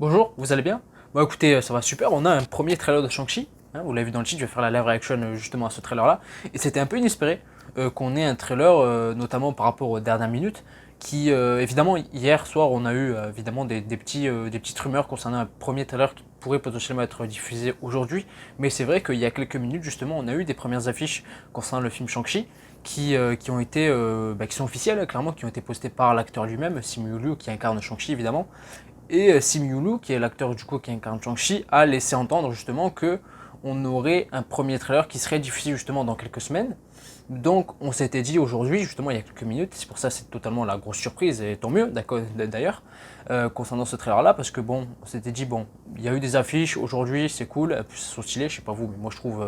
Bonjour, vous allez bien? Bon écoutez, ça va super, on a un premier trailer de Shang-Chi, hein, vous l'avez vu dans le titre, je vais faire la live reaction justement à ce trailer là, et c'était un peu inespéré qu'on ait un trailer, notamment par rapport aux dernières minutes, qui évidemment hier soir on a eu évidemment des petites rumeurs concernant un premier trailer qui pourrait potentiellement être diffusé aujourd'hui, mais c'est vrai qu'il y a quelques minutes justement on a eu des premières affiches concernant le film Shang-Chi, qui ont été, qui sont officielles, clairement, qui ont été postées par l'acteur lui-même, Simu Liu, qui incarne Shang-Chi évidemment. Et Simu Liu, qui est l'acteur du coup qui incarne Shang-Chi, a laissé entendre justement que on aurait un premier trailer qui serait diffusé justement dans quelques semaines. Donc on s'était dit aujourd'hui, justement il y a quelques minutes, c'est pour ça c'est totalement la grosse surprise, et tant mieux d'ailleurs, concernant ce trailer là, parce que bon, on s'était dit bon, il y a eu des affiches aujourd'hui, c'est cool, elles sont stylées, je sais pas vous, mais moi je trouve,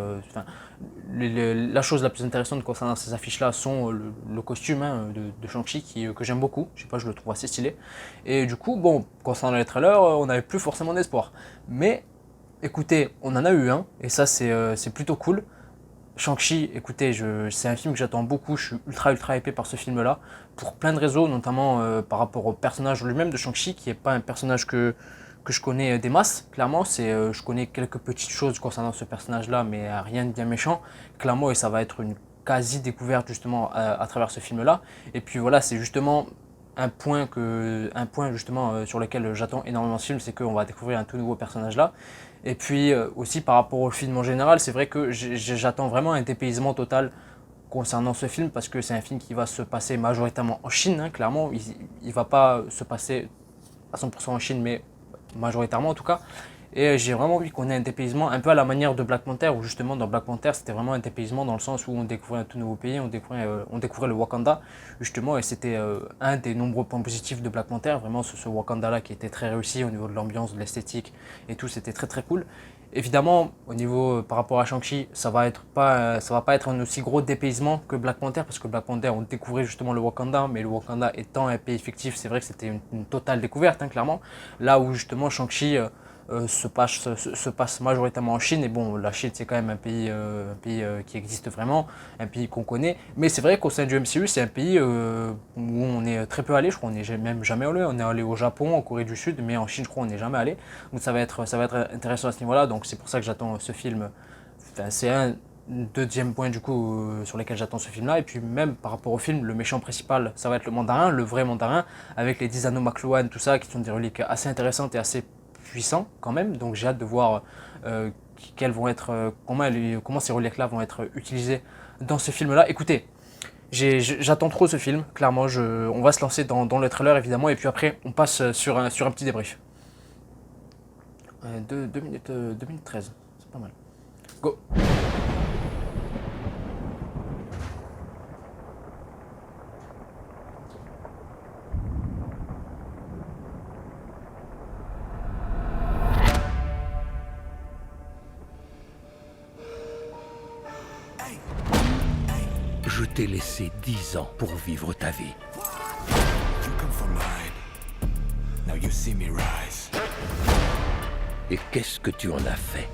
la chose la plus intéressante concernant ces affiches là sont le costume hein, de Shang-Chi que j'aime beaucoup, je sais pas, je le trouve assez stylé, et du coup bon, concernant les trailers, on n'avait plus forcément d'espoir, mais écoutez, on en a eu un, et ça c'est plutôt cool. Shang-Chi, écoutez, c'est un film que j'attends beaucoup, je suis ultra hypé par ce film-là, pour plein de raisons, notamment par rapport au personnage lui-même de Shang-Chi, qui n'est pas un personnage que je connais des masses, clairement, je connais quelques petites choses concernant ce personnage-là, mais rien de bien méchant, clairement, et ça va être une quasi-découverte justement à travers ce film-là, et puis voilà, c'est justement un point justement sur lequel j'attends énormément ce film, c'est qu'on va découvrir un tout nouveau personnage là. Et puis aussi par rapport au film en général, c'est vrai que j'attends vraiment un dépaysement total concernant ce film parce que c'est un film qui va se passer majoritairement en Chine, hein, clairement. Il ne va pas se passer à 100% en Chine, mais majoritairement en tout cas. Et j'ai vraiment envie qu'on ait un dépaysement un peu à la manière de Black Panther, où justement dans Black Panther c'était vraiment un dépaysement dans le sens où on découvrait un tout nouveau pays, on découvrait le Wakanda justement, et c'était un des nombreux points positifs de Black Panther, vraiment ce Wakanda là qui était très réussi au niveau de l'ambiance, de l'esthétique et tout, c'était très cool. Évidemment, au niveau par rapport à Shang-Chi, ça va pas être un aussi gros dépaysement que Black Panther, parce que Black Panther, on découvrait justement le Wakanda, mais le Wakanda étant un pays fictif, c'est vrai que c'était une totale découverte, hein, clairement. Là où justement Shang-Chi se passe majoritairement en Chine, et bon, la Chine c'est quand même un pays qui existe vraiment, un pays qu'on connaît, mais c'est vrai qu'au sein du MCU c'est un pays où on est très peu allé, je crois on n'est même jamais allé, on est allé au Japon, en Corée du Sud, mais en Chine je crois on n'est jamais allé, donc ça va être intéressant à ce niveau là, donc c'est pour ça que j'attends ce film, enfin, c'est un deuxième point du coup sur lequel j'attends ce film là, et puis même par rapport au film, le méchant principal ça va être le mandarin, le vrai mandarin, avec les 10 anneaux McLuhan, tout ça, qui sont des reliques assez intéressantes et assez puissant quand même, donc j'ai hâte de voir quels vont être, comment ces reliques-là vont être utilisées dans ce film-là. Écoutez, j'attends trop ce film, clairement, on va se lancer dans le trailer évidemment, et puis après on passe sur un petit débrief. 2 minutes, 2 minutes 13, c'est pas mal. Go! Je t'ai laissé 10 ans pour vivre ta vie. You come from mine. Now you see me rise. Et qu'est-ce que tu en as fait?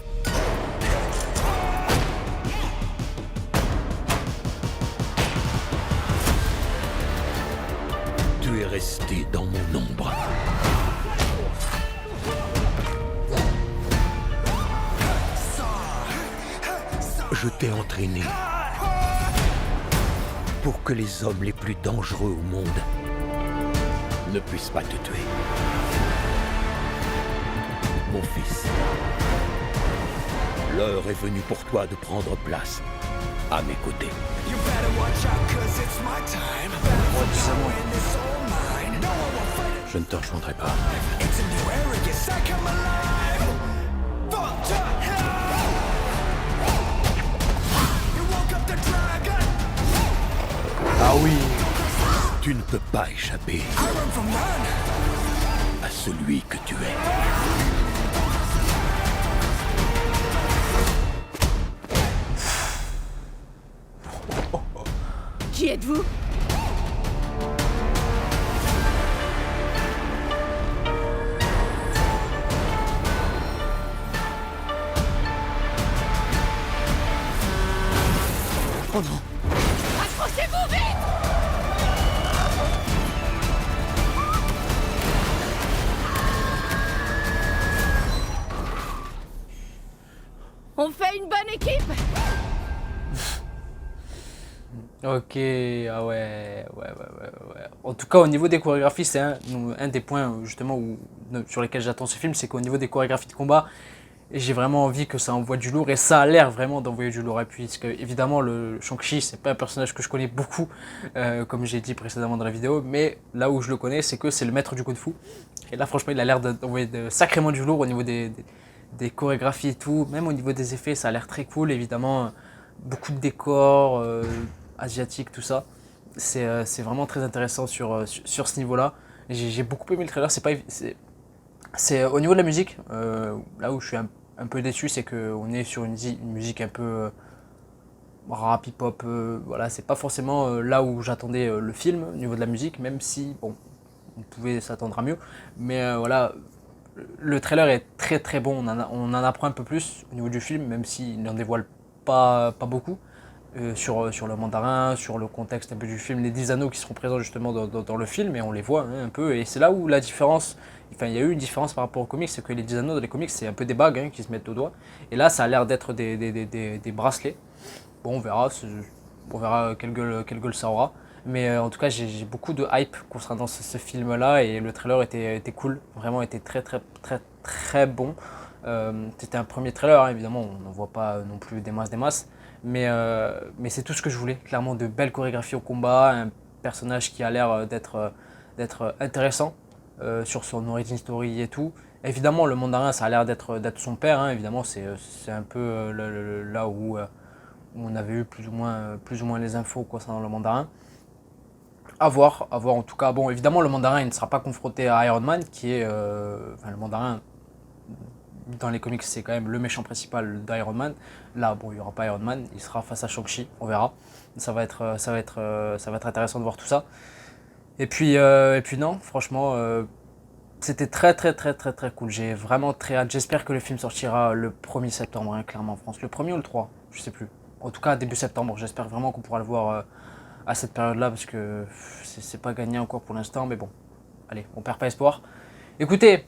Tu es resté dans mon ombre. Je t'ai entraîné pour que les hommes les plus dangereux au monde ne puissent pas te tuer. Mon fils, l'heure est venue pour toi de prendre place à mes côtés. You better watch out, 'cause it's my time. When it's all mine. No one will fight Je ne te rejoindrai pas. it. It's a new era, yes, I come alive. Fuck to hell. You woke up the dragon. Ah oui! Tu ne peux pas échapper I run from none. à celui que tu es. Qui êtes-vous? Oh non! Accrochez-vous vite! On fait une bonne équipe. Ok, ah ouais. En tout cas, au niveau des chorégraphies, c'est un des points justement sur lesquels j'attends ce film, c'est qu'au niveau des chorégraphies de combat, j'ai vraiment envie que ça envoie du lourd et ça a l'air vraiment d'envoyer du lourd. Et puis, parce que, évidemment, le Shang-Chi, c'est pas un personnage que je connais beaucoup, comme j'ai dit précédemment dans la vidéo, mais là où je le connais, c'est que c'est le maître du Kung Fu. Et là, franchement, il a l'air d'envoyer sacrément du lourd au niveau des chorégraphies et tout, même au niveau des effets, ça a l'air très cool, évidemment. Beaucoup de décors asiatiques, tout ça. C'est vraiment très intéressant sur ce niveau-là. J'ai beaucoup aimé le trailer. C'est au niveau de la musique, là où je suis un peu déçu, c'est qu'on est sur une musique un peu rap, hip-hop. Voilà, c'est pas forcément là où j'attendais le film au niveau de la musique, même si, bon, on pouvait s'attendre à mieux. Mais voilà, le trailer est très très bon. On en apprend un peu plus au niveau du film, même s'il n'en dévoile pas beaucoup. Sur le mandarin, sur le contexte un peu du film, les 10 anneaux qui seront présents justement dans le film, et on les voit un peu, et c'est là où la différence, enfin il y a eu une différence par rapport aux comics, c'est que les 10 anneaux dans les comics c'est un peu des bagues qui se mettent au doigt, et là ça a l'air d'être des bracelets. Bon, on verra quelle gueule ça aura, mais en tout cas j'ai beaucoup de hype concernant ce film là, et le trailer était cool, vraiment était très très très très bon. C'était un premier trailer, évidemment on n'en voit pas non plus des masses. Mais c'est tout ce que je voulais, clairement de belles chorégraphies au combat, un personnage qui a l'air d'être intéressant sur son origin story et tout. Évidemment, le mandarin, ça a l'air d'être son père, évidemment, c'est un peu là où on avait eu plus ou moins les infos concernant le mandarin. À voir en tout cas. Bon, évidemment, le mandarin il ne sera pas confronté à Iron Man, qui est. Le mandarin dans les comics, c'est quand même le méchant principal d'Iron Man. Là, bon, il n'y aura pas Iron Man, il sera face à Shang-Chi, on verra. Ça va être intéressant de voir tout ça. Et puis non, franchement, c'était très cool. J'ai vraiment très hâte. J'espère que le film sortira le 1er septembre, clairement en France. Le 1er ou le 3, je sais plus. En tout cas, début septembre. J'espère vraiment qu'on pourra le voir à cette période-là, parce que c'est pas gagné encore pour l'instant, mais bon. Allez, on perd pas espoir. Écoutez,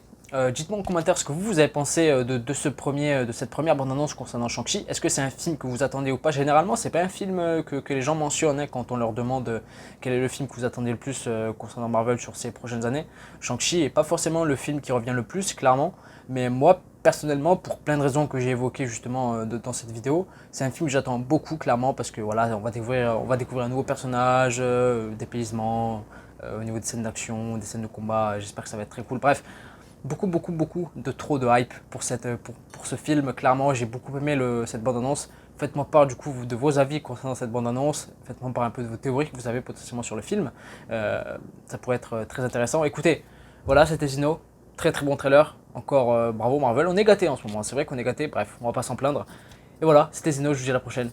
dites-moi en commentaire ce que vous avez pensé de cette première bande-annonce concernant Shang-Chi. Est-ce que c'est un film que vous attendez ou pas? Généralement, c'est pas un film que les gens mentionnent quand on leur demande quel est le film que vous attendez le plus concernant Marvel sur ces prochaines années. Shang-Chi est pas forcément le film qui revient le plus, clairement. Mais moi, personnellement, pour plein de raisons que j'ai évoquées justement dans cette vidéo, c'est un film que j'attends beaucoup, clairement, parce que voilà, on va découvrir un nouveau personnage, dépaysement, au niveau des scènes d'action, des scènes de combat. J'espère que ça va être très cool. Bref. Beaucoup de trop de hype pour ce film. Clairement, j'ai beaucoup aimé cette bande-annonce. Faites-moi part du coup de vos avis concernant cette bande-annonce. Faites-moi part un peu de vos théories que vous avez potentiellement sur le film. Ça pourrait être très intéressant. Écoutez, voilà, c'était Zino. Très bon trailer. Encore bravo Marvel. On est gâtés en ce moment. C'est vrai qu'on est gâtés. Bref, on va pas s'en plaindre. Et voilà, c'était Zino. Je vous dis à la prochaine.